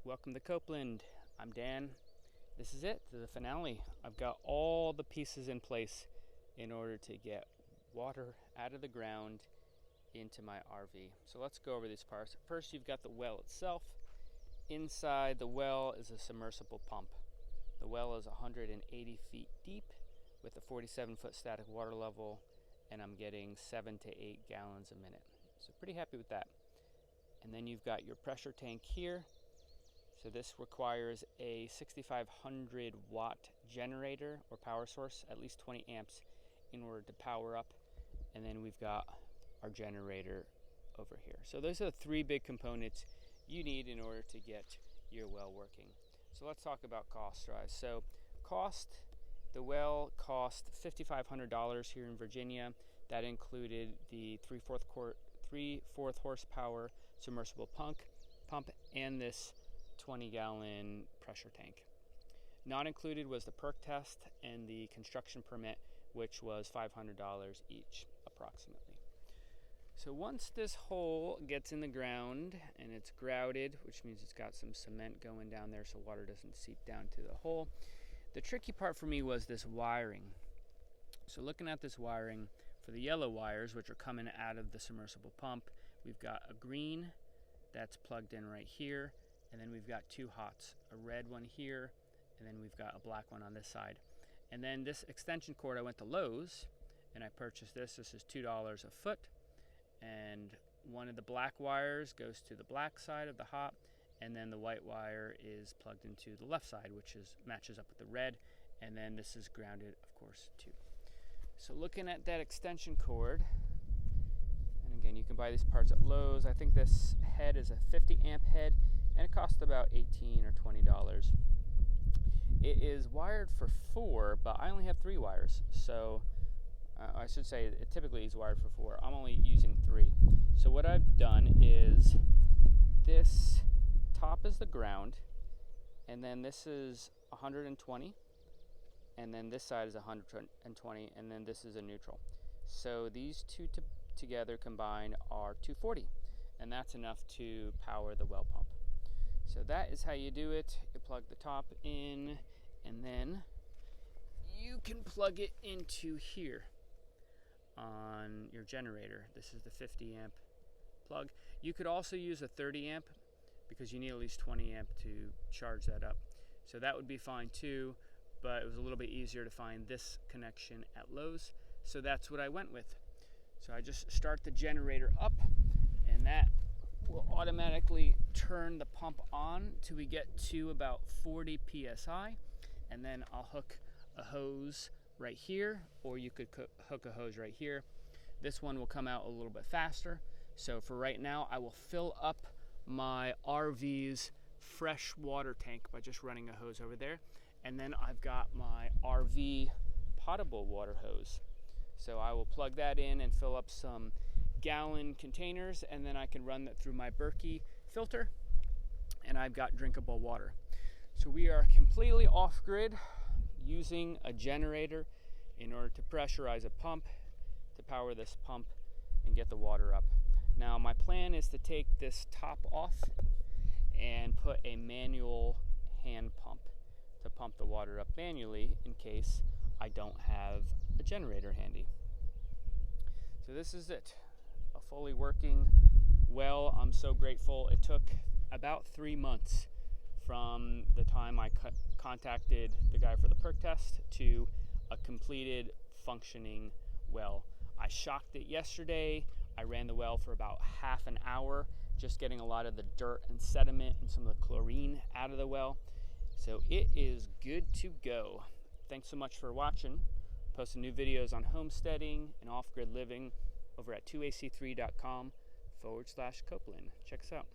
Welcome to Copeland. I'm Dan. This is it, the finale. I've got all the pieces in place in order to get water out of the ground into my RV. So let's go over these parts. First, you've got the well itself. Inside the well is a submersible pump. The well is 180 feet deep with a 47-foot static water level, and I'm getting 7 to 8 gallons a minute. So pretty happy with that. And then you've got your pressure tank here. So this requires a 6,500 watt generator or power source, at least 20 amps in order to power up. And then we've got our generator over here. So those are the three big components you need in order to get your well working. So let's talk about cost-wise. So cost, the well cost $5,500 here in Virginia. That included the 3/4 horsepower submersible pump and this 20-gallon pressure tank. Not included was the perk test and the construction permit, which was $500 each approximately. So once this hole gets in the ground and it's grouted, which means it's got some cement going down there so water doesn't seep down to the hole, the tricky part for me was this wiring. So looking at this wiring, for the yellow wires, which are coming out of the submersible pump, we've got a green that's plugged in right here, and then we've got two hots, a red one here, and then we've got a black one on this side. And then this extension cord, I went to Lowe's and I purchased this. This is $2 a foot, and one of the black wires goes to the black side of the hot, and then the white wire is plugged into the left side, which matches up with the red, and then this is grounded, of course, too. So looking at that extension cord, and again, you can buy these parts at Lowe's. I think this head is a 50 amp head, and it costs about $18 or $20. It is wired for 4, but I only have 3 wires. So I should say it typically is wired for 4. I'm only using 3. So what I've done is this top is the ground, and then this is 120, and then this side is 120, and then this is a neutral. So these two together combined are 240, and that's enough to power the well pump. So that is how you do it. You plug the top in, and then you can plug it into here on your generator. This is the 50 amp plug. You could also use a 30 amp because you need at least 20 amp to charge that up. So that would be fine too, but it was a little bit easier to find this connection at Lowe's. So that's what I went with. So I just start the generator up, and that will automatically turn the pump on till we get to about 40 psi, and then I'll hook a hose right here, or you could hook a hose right here. This one will come out a little bit faster. So for right now, I will fill up my RV's fresh water tank by just running a hose over there, and then I've got my RV potable water hose. So I will plug that in and fill up some gallon containers, and then I can run that through my Berkey filter, and I've got drinkable water. So we are completely off-grid using a generator in order to pressurize a pump to power this pump and get the water up. Now my plan is to take this top off and put a manual hand pump to pump the water up manually in case I don't have a generator handy. So this is it, a fully working well. I'm so grateful. It took about 3 months from the time I contacted the guy for the perk test to a completed functioning well. I shocked it yesterday. I ran the well for about half an hour, just getting a lot of the dirt and sediment and some of the chlorine out of the well. So it is good to go. Thanks so much for watching. Posting new videos on homesteading and off-grid living over at 2ac3.com/Copeland. Check us out.